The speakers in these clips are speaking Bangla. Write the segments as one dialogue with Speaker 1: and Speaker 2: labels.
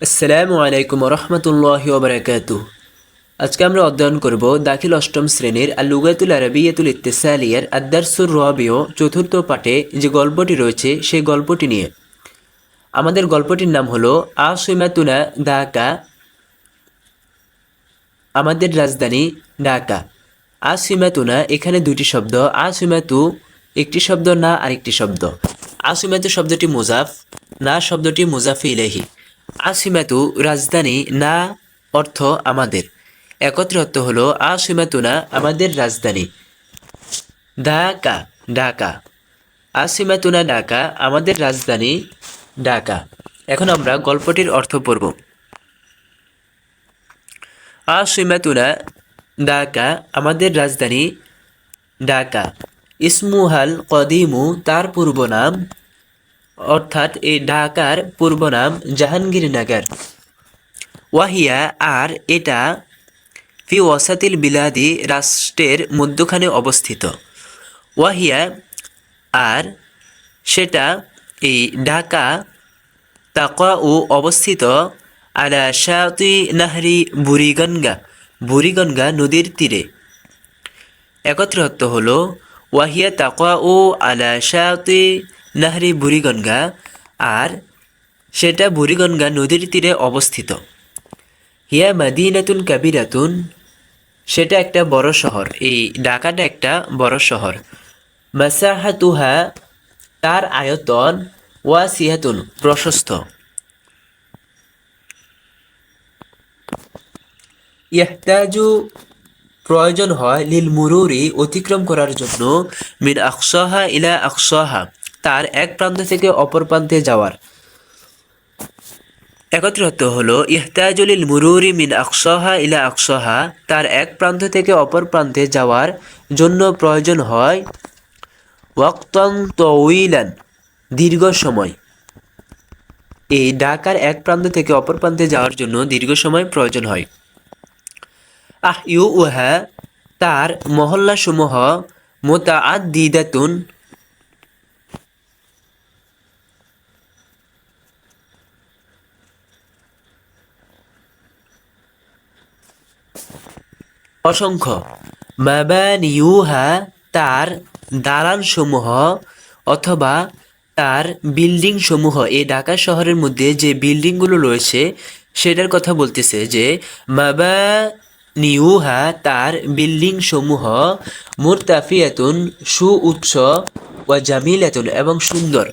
Speaker 1: আসসালামু আলাইকুম রহমতুল্লাহি ওবরাকাতুহ। আজকে আমরা অধ্যয়ন করব দাখিল অষ্টম শ্রেণীর আল লুগাতুল আরাবিয়াতুল ইত্তিসালিয়ার আদ-দারসুর রাবিউ চতুর্থ পাঠে যে গল্পটি রয়েছে সেই গল্পটি নিয়ে। আমাদের গল্পটির নাম হলো আসিমাতুনা ঢাকা, আমাদের রাজধানী ঢাকা। আসিমাতুনা এখানে দুটি শব্দ, আসিমাতু একটি শব্দ, না আরেকটি শব্দ। আসিমাতু শব্দটি মুজাফ, না শব্দটি মুজাফি ইলাইহি। আসিমাতু রাজধানী, না অর্থ আমাদের, একত্রে অর্থ হলো আসিমাতুনা আমাদের রাজধানী। ঢাকা ঢাকা, আসিমাতুনা ঢাকা আমাদের রাজধানী ঢাকা। এখন আমরা গল্পটির অর্থ পড়ব। আসিমাতুনা ঢাকা আমাদের রাজধানী ঢাকা। ইসমুহাল কদিমু তার পূর্ব নাম, অর্থাৎ এই ঢাকার পূর্ব নাম জাহাঙ্গীরনগর। ওয়াহিয়া আর এটা ফি ওয়াসাতিল বিলাদি রাষ্ট্রের মধ্যখানে অবস্থিত। ওয়াহিয়া আর সেটা, এই ঢাকা, তাকা ও অবস্থিত আলা শাতি নাহরি বুড়িগঙ্গা, বুড়িগঙ্গা নদীর তীরে। একত্রে অর্থ হলো ওয়াহিয়া তাকা ও আলা শাতি নাহরি বুড়িগঙ্গা, আর সেটা বুড়িগঙ্গা নদীর তীরে অবস্থিত। হিয়া মাদিনাতুন কাবিরাতুন, সেটা একটা বড় শহর, এই ঢাকাটা একটা বড় শহর। মাসাহাতুহা তার আয়তন, ওয়াসিহাতুন প্রশস্ত। ইয়াহতাজু প্রয়োজন হয়, লিল মুরুরি অতিক্রম করার জন্য, মিন আকসাহা ইলা আকসাহা তার এক প্রান্ত থেকে অপর প্রান্তে যাওয়ার। একত্রে অর্থ হলো ইহতাজু লিল মুরুরি মিন আকসাহা ইলা আকসাহা তার এক প্রান্ত থেকে অপর প্রান্তে যাওয়ার জন্য প্রয়োজন হয় ওয়াক্তান তউইলান দীর্ঘ সময়। এই ঢাকার এক প্রান্ত থেকে অপর প্রান্তে যাওয়ার জন্য দীর্ঘ সময় প্রয়োজন হয়। উহা তার মহল্লাসমূহ, মুতাআদ্দিদাতুন অসংখ্য, মাবানিউহা তার দালানসমূহ অথবা তার বিল্ডিং সমূহ। এই ঢাকা শহরের মধ্যে যে বিল্ডিংগুলো রয়েছে সেটার কথা বলতেছে, যে মাবানিউহা তার বিল্ডিং সমূহ, মুরতাফিয়াতুন সুউচ্চ, ওয়া জামিলাতুন এবং সুন্দর।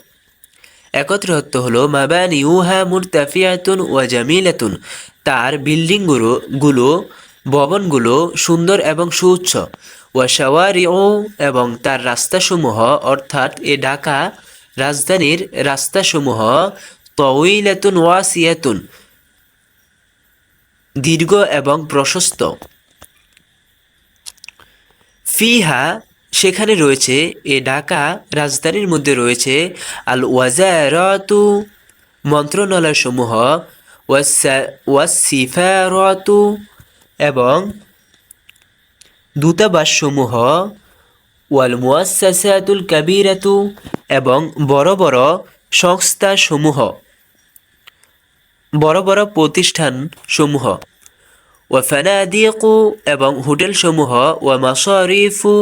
Speaker 1: একত্রে অর্থ হলো মাবানিউহা মুরতাফিয়াতুন ওয়া জামিলাতুন তার বিল্ডিংগুলো ভবনগুলো সুন্দর এবং সুউচ্চ। ওয়া শাওয়ারিউ এবং তার রাস্তাসমূহ, অর্থাৎ এ ঢাকা রাজধানীর রাস্তাসমূহ, তউইলাতুন ওয়াসিয়াতুন দীর্ঘ এবং প্রশস্ত। ফিহা সেখানে রয়েছে, এ ঢাকা রাজধানীর মধ্যে রয়েছে, আল ওয়াজারাতু মন্ত্রণালয়সমূহ, ওয়াসিফারাতু এবং দূতাবাসসমূহ, ওয়াল মুয়াসসাসাতুল কাবীরাতু এবং বড় বড় সংস্থাসমূহ, বড় বড় প্রতিষ্ঠানসমূহ, ওয়া ফানাদিকু এবং হোটেলসমূহ, ওয়া মাসারিফু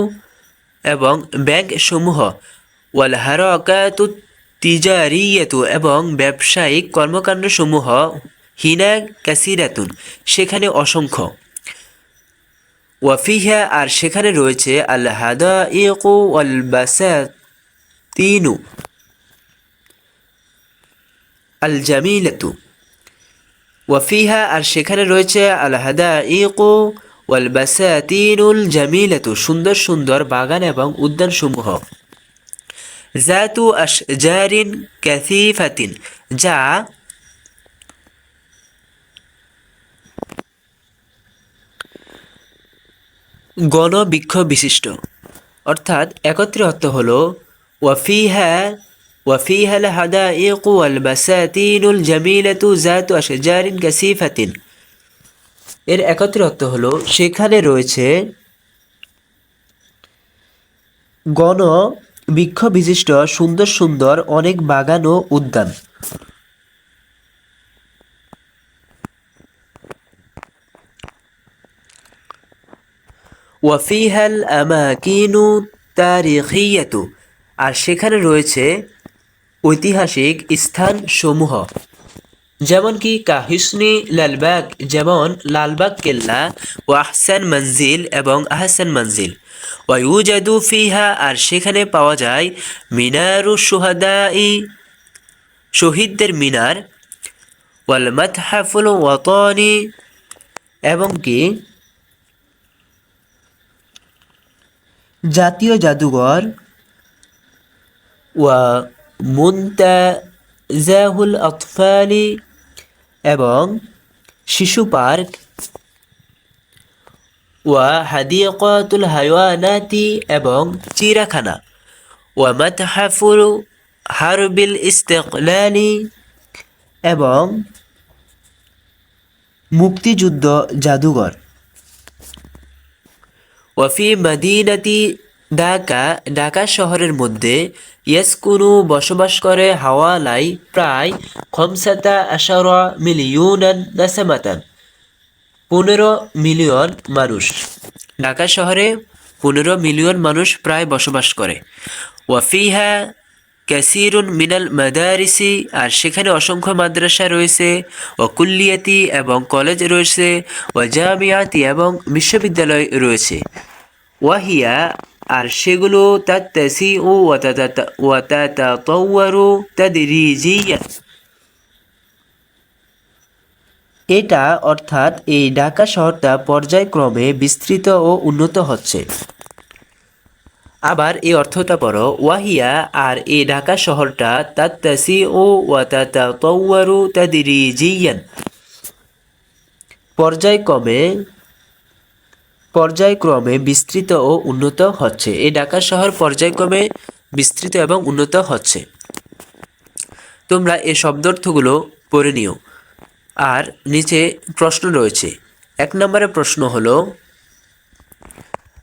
Speaker 1: এবং ব্যাংকসমূহ, ওয়াল হারাকাতুত তিজারিয়াতু এবং ব্যবসায়িক কর্মকাণ্ডসমূহ, হিনা কাসিরাতুন সেখানে অসংখ্য। ওয়াফিহা আর সেখানে রয়েছে, আল হাদাইকু ওয়াল বাসাতিনু আল জামিলাতু। ওয়াফিহা আর সেখানে রয়েছে, আল হাদাইকু ওয়াল বাসাতিনুল জামিলাতু সুন্দর সুন্দর বাগান এবং উদ্যানসমূহ। জাতু আশজারিন কাসিফাতিন যা গণবৃক্ষ বিশিষ্ট। অর্থাৎ একত্রে অর্থ হলো ওয়াফিহাল হাদাইকু ওয়াল বাসাতিনুল জামিলাতু জাতু আশজারিন কাসিফাতিন। এর একত্রে অর্থ হলো সেখানে রয়েছে বৃক্ষ বিশিষ্ট সুন্দর সুন্দর অনেক বাগান ও উদ্যান। ওয়াফিহাল আমাকিনু তারিখিয়াতু, আর সেখানে রয়েছে ঐতিহাসিক স্থান সমূহ, যেমন কি কাহিসনি লালবাগ, যেমন লালবাগ কেল্লা, ও আহসান মঞ্জিল এবং আহসান মঞ্জিল। ওয়াইউজাদু ফিহা, আর সেখানে পাওয়া যায় মিনারু শুহাদাই, শহীদদের মিনার, ওয়াল মাতহাফুল ওয়াতানি, এবং কি জাতীয় জাদুঘর, ওয়া মুনতাজাহুল আতফালি, এবং শিশু পার্ক, ওয়া হাদিকাতুল হায়ওয়ানাতি, এবং চিড়াখানা, ওয়া মাতহাফুল হারবিল ইস্তিকলালি, এবং মুক্তিযুদ্ধ জাদুঘর। ওয়াফি মদিনাতি ঢাকা, ঢাকা শহরের মধ্যে ইয়াসকুনু বসবাস করে হাওয়ালাই প্রায় 15 মিলিয়ন নাসামাতান, 15 মিলিয়ন মানুষ। ঢাকা শহরে 15 মিলিয়ন মানুষ প্রায় বসবাস করে। ওয়াফিহা কাসিরুন মিনাল মাদারিসি, আর সেখানে অসংখ্য মাদ্রাসা রয়েছে, ও কুল্লিয়াতি, এবং কলেজ রয়েছে, ও জামিয়াতি, এবং বিশ্ববিদ্যালয় রয়েছে। ওয়াহিয়া, আর সেগুলো তাত্তাসিউ ওয়া তাতাতাওয়ারু তাদরিজিয়ান, এটা অর্থাৎ এই ঢাকা শহরটা পর্যায়ক্রমে বিস্তৃত ও উন্নত হচ্ছে। আবার এই অর্থটা পড়ো, ওয়াহিয়া, আর এই ঢাকা শহরটা তাত্তাসিউ ওয়া তাতাতাওয়ারু তাদরিজিয়ান, পর্যায়ক্রমে বিস্তৃত ও উন্নত হচ্ছে। এই ঢাকা শহর পর্যায়ক্রমে বিস্তৃত এবং উন্নত হচ্ছে। তোমরা এই শব্দার্থগুলো পড়ে নিও। আর নিচে প্রশ্ন রয়েছে। 1 নম্বরে প্রশ্ন হলো,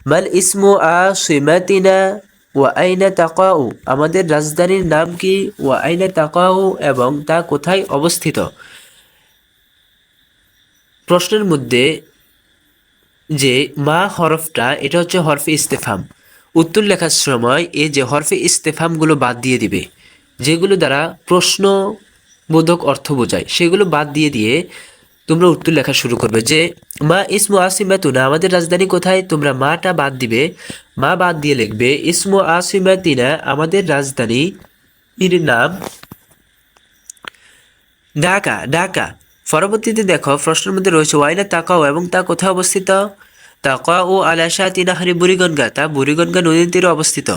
Speaker 1: মাল ইসমু আসিমাতিনা ওয়া আইনা তাকাউ, আমাদের রাজধানীর নাম কি, ওয়া আইনা তাকাউ, এবং তা কোথায় অবস্থিত। প্রশ্নের মধ্যে যে মা হরফটা, এটা হচ্ছে হরফে ইস্তেফাম। উত্তর লেখার সময় এই যে হরফে ইস্তেফামগুলো বাদ দিয়ে দিবে, যেগুলো দ্বারা প্রশ্নবোধক অর্থ বোঝায়, সেগুলো বাদ দিয়ে তোমরা উত্তর লেখা শুরু করবে। যে মা ইসমু আসিমাতুনা, আমাদের রাজধানী কোথায়, তোমরা মাটা বাদ দিবে, মা বাদ দিয়ে লিখবে ইসমু আসিমাতিনা, আমাদের রাজধানী এর নাম ঢাকা। ঢাকা। পরবর্তীতে দেখো প্রশ্নের মধ্যে রয়েছে ওয়াইনা তাকাও, এবং তা কোথায় অবস্থিত। তাকাউ আলা শাতি নাহরি বুড়িগঙ্গা, তা বুড়িগঙ্গা নদীর তীরে অবস্থিত।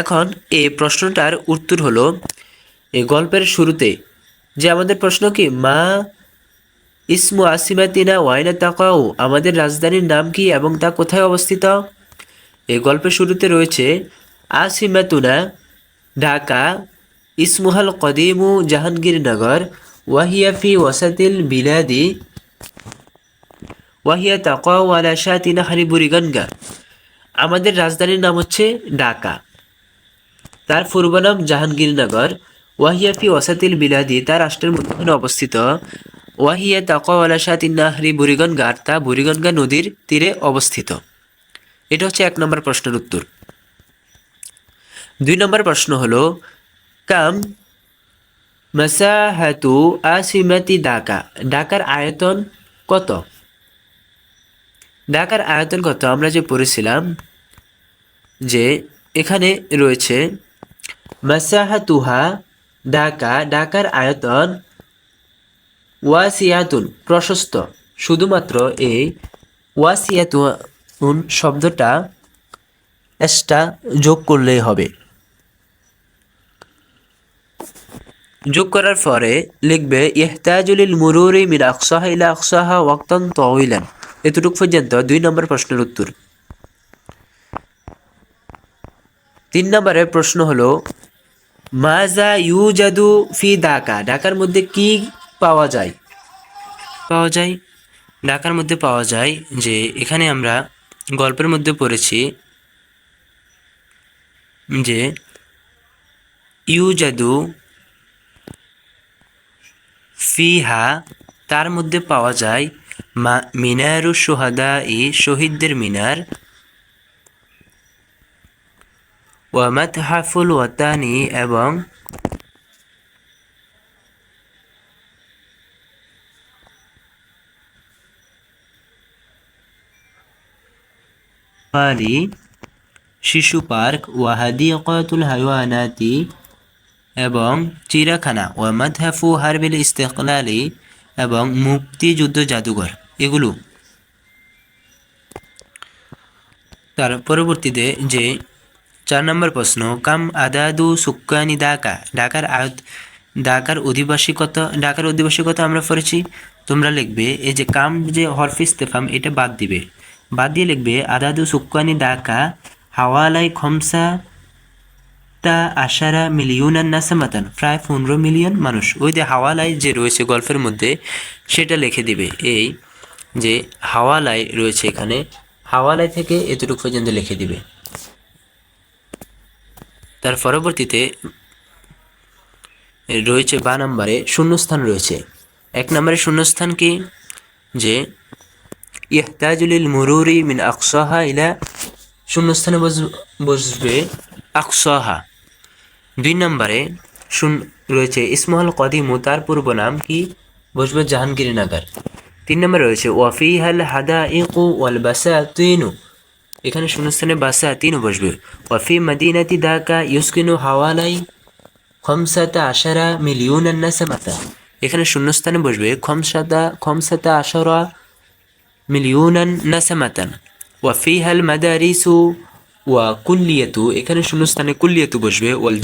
Speaker 1: এখন এই প্রশ্নটার উত্তর হলো, এই গল্পের শুরুতে যে আমাদের প্রশ্ন কি, মা ইসমু আসিমাতিনা ওয়াইনা তাকাউ, আমাদের রাজধানীর নাম কি এবং তা কোথায় অবস্থিত। এই গল্পের শুরুতে রয়েছে আসিমাতুনা ঢাকা, ইসমুহাল কদিমু জাহাঙ্গীরনগর, ওয়াহিয়া ফি ওয়াসাতিল বিলাদি, ওয়াহিয়া তাকাউ আলা শাতি নাহরি বুড়িগঙ্গা, আমাদের রাজধানীর নাম হচ্ছে ঢাকা, তার পূর্ব নাম জাহাঙ্গীরনগর, ওয়াহিয়া ফি ওয়াসাতিল বিলাদি, তার রাষ্ট্রের মধ্যখানে অবস্থিত, ওয়াহিয়া তাকাউ আলা শাতি নাহরি বুড়িগঙ্গা, তা বুড়িগঙ্গা নদীর তীরে অবস্থিত। এটা হচ্ছে 1 নম্বর প্রশ্নের উত্তর। 2 নম্বর প্রশ্ন হলো, কাম মাসাহাতু আসিমাতি ঢাকা, ঢাকার আয়তন কত। ঢাকার আয়তন কত আমরা যে পড়েছিলাম, যে এখানে রয়েছে মাসাহাতুহা ঢাকা, ঢাকার আয়তন, ওয়াসিয়াতুন প্রশস্ত, শুধুমাত্র এই ওয়াসিয়াতুন শব্দটা এক্সট্রা যোগ করলেই হবে। যোগ করার পরে লিখবে ইহতাজুলিল মুরুরি মিন আকসাহা ইলা আকসাহা ওয়াক্তান তাওয়িলান। এতটুকু পর্যন্ত 2 নম্বর প্রশ্নের উত্তর। 3 নম্বরের প্রশ্ন হলো, মাজা ইউজাদু ফি ঢাকা, ঢাকার মধ্যে কি পাওয়া যায়। ঢাকার মধ্যে পাওয়া যায় যে এখানে আমরা গল্পের মধ্যে পড়েছি যে ইউজাদু ফিহা, তার মধ্যে পাওয়া যায় মিনারু শুহাদা, শহীদদের মিনার, ওয়া মাতহাফুল ওয়াতানি এবং পারি শিশু পার্ক ওয়া হাদিকাতুল হাইওয়ানাতি এবং চিড়িয়াখানা ওয়া মাতহাফু হারবিল ইস্তেকলালি এবং মুক্তিযুদ্ধ জাদুঘর এগুলো। তার পরবর্তীতে যে 4 নম্বর প্রশ্ন, কাম আদাদু সুক্কানি ঢাকা, ঢাকার অধিবাসী কত আমরা পড়েছি। তোমরা লিখবে এই যে কাম যে হরফ ইস্তেফাম এটা বাদ দিয়ে লিখবে আদাদু সুক্কানি ঢাকা হাওয়ালাই খমসা তা আশারা মিলিয়ন নাসামাতান, প্রায় 15 মিলিয়ন মানুষ। ওই যে হাওয়ালাই যে রয়েছে গল্পের মধ্যে সেটা লিখে দিবে। এই যে হাওয়ালাই রয়েছে এখানে, হাওয়ালাই থেকে এতটুকু পর্যন্ত লিখে দিবে। তার পরবর্তীতে রয়েছে 12 নম্বরে শূন্যস্থান রয়েছে। 1 নম্বরে শূন্যস্থান কি, যে ইহতাজুলিল মুরুরি মিন আকসাহা ইলা, শূন্যস্থানে বসবে আকসাহা। 2 নম্বরে রয়েছে ইসমুল কদিমু, তার পূর্ব নাম কি, বসবে জাহাঙ্গীরনগর। 3 নম্বরে রয়েছে ওয়াফিহাল হাদাইকু ওয়াল বাসাতিনু, এখানে শূন্যস্থানে বাসাতিনু বসবে। ওয়াফি মদিনাতি ঢাকা ইউসকিনু হাওয়ালাই খমসাতা আশারা মিলিয়ন নাসামাতা, এখানে শূন্যস্থানে বসবে খমসাতা আশারা মিলিয়ন নাসামাতান। ওয়াফিহাল মাদারিসু ওয়া কুল্লিয়াতু, এখানে শূন্যস্থানে কুল্লিয়াতু বসবে। ওয়াল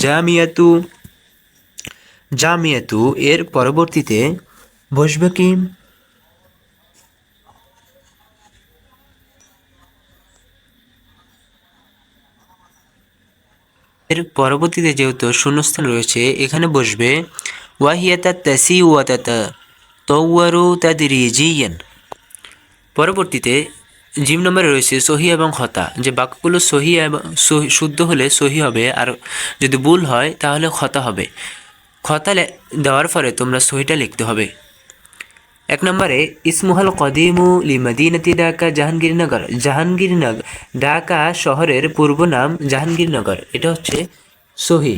Speaker 1: জামিয়াতু এর পরবর্তীতে বসবে কি, এর পরবর্তীতে যেহেতু শূন্যস্থান রয়েছে এখানে বসবে ওয়াহিয়াতা তাসি ওয়াতাতা তওয়ারু তাদরিজিয়ান। পরবর্তীতে জিম নম্বরে রয়েছে সহি এবং খতা, যে বাক্যগুলো সহি এবং শুদ্ধ হলে সহি হবে, আর যদি ভুল হয় তাহলে খতা হবে। খতা দেওয়ার পরে তোমরা সহিটা লিখতে হবে। 1 নম্বরে ইসমুহাল কদিমু লি মদিনাতি ঢাকা জাহাঙ্গীরনগর, ঢাকা শহরের পূর্ব নাম জাহাঙ্গীরনগর, এটা হচ্ছে সহি,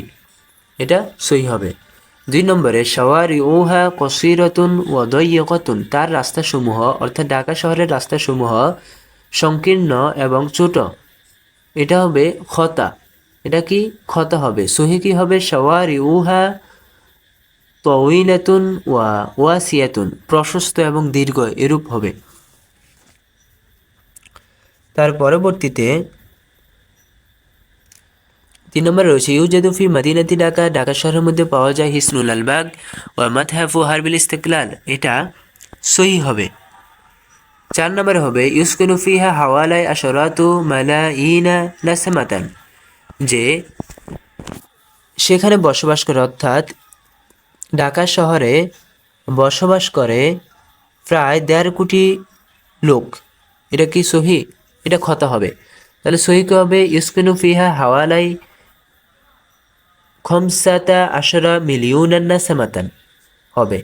Speaker 1: এটা সহি হবে। 2 নম্বরে শাওয়ারি উহা কসিরাতুন ওয়া দাইয়িকাতুন, তার রাস্তাসমূহ অর্থাৎ ঢাকা শহরের রাস্তাসমূহ সংকীর্ণ এবং ছোট, এটা হবে খতা, এটা কি খতা হবে। সহি কি হবে, শাওয়ারি উহা তওয়িলাতুন ওয়া ওয়াসিয়াতুন, প্রশস্ত এবং দীর্ঘ এরূপ হবে। তার পরবর্তীতে 3 নম্বরে রয়েছে ইউজাদু ফি মদিনাতি ঢাকা, ঢাকা শহরের মধ্যে পাওয়া যায় হিসনুল আলবাগ ওয়া মাতহাফু হারবিল ইস্তিকলাল, এটা সহি হবে। 4 নম্বরে হবে ইউসকিনু ফিহা হাওয়ালাই আশরাতু মালাইনা নাসামাতান, যে সেখানে বসবাস করে অর্থাৎ ঢাকা শহরে বসবাস করে প্রায় 1.5 কোটি লোক, এটা কি সহি, এটা খতা হবে। তাহলে সহি কি হবে, ইউসকিনু ফিহা হাওয়ালাই খমসাতা আশরা মিলিয়ন নাসামাতান হবে।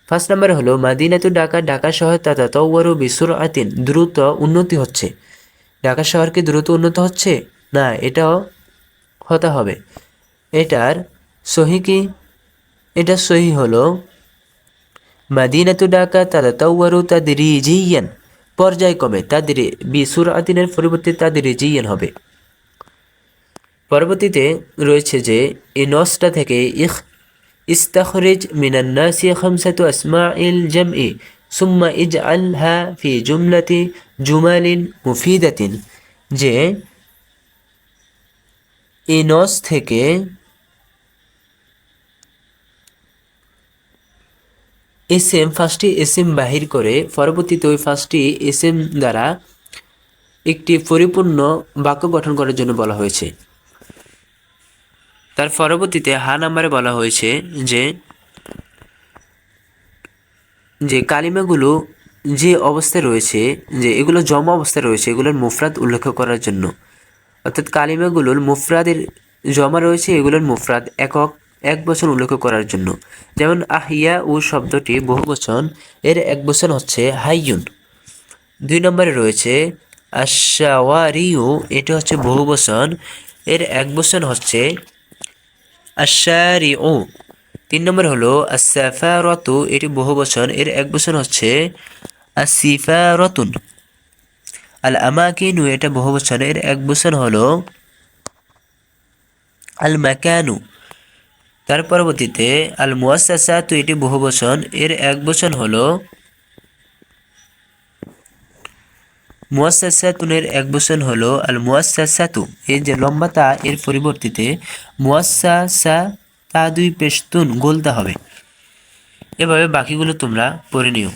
Speaker 1: 1 নম্বরে হলো মাদিনাতু ঢাকা, ঢাকা শহর তাতাতাওয়ারু বিসুরআতিন, দ্রুত উন্নতি হচ্ছে। ঢাকা শহর কি দ্রুত উন্নত হচ্ছে না, এটাও হতে হবে। এটার সহি কি, এটা সহি হলো মাদিনাতু ঢাকা তাতাতাওয়ারু তাদরিজিয়ান, পর্যায়ক্রমে, বিসুরআতিনের পরিবর্তে তাদরিজিয়ান হবে। পরবর্তীতে রয়েছে যে এই নসটা থেকে ইস্তাখরিজ মিনান নাসি খামসাতু আসমাইল জামই সুম্মা ইজআলহা ফি জুমলাতি জুমালিন মুফিদাতিন, যে এই নস থেকে ফার্স্টটি এসএম বাহির করে পরবর্তীতে ওই ফার্স্টটি এসএম দ্বারা একটি পরিপূর্ণ বাক্য গঠন করার জন্য বলা হয়েছে। তার পরবর্তীতে হা নাম্বারে বলা হয়েছে যে কালিমাগুলো যে অবস্থায় রয়েছে, যে এগুলো জমা অবস্থায় রয়েছে, এগুলোর মুফরাদ উল্লেখ করার জন্য, অর্থাৎ কালিমাগুলোর মুফরাদের জমা রয়েছে, এগুলোর মুফরাদ এক বচন উল্লেখ করার জন্য। যেমন আহিয়া ও শব্দটি বহুবচন, এর এক বচন হচ্ছে হাইয়ুন। 2 নম্বরে রয়েছে আশাওয়ারিউ, এটা হচ্ছে বহুবচন, এর একবচন হচ্ছে আশ-শারিউ। 3 নম্বর হলো আস-সাফারাতু, এটি বহুবচন, এর একবচন হচ্ছে আসিফারাতুন। আল আমাকিনু, এটা বহুবচন, এর একবচন হলো আল মাকানু। তার পরবর্তীতে আল মুয়াসসাসাতু, এটি বহুবচন, এর একবচন হলো মুয়াসসাসাতুনের একবচন হলো আল মুয়াসসাসাতু। এই যে লম্বা তা, এর পরিবর্তিতে মুয়াসসাসা, তা দুই পেশতুন, গলতে হবে। এভাবে বাকিগুলো তোমরা পড়ে নিও।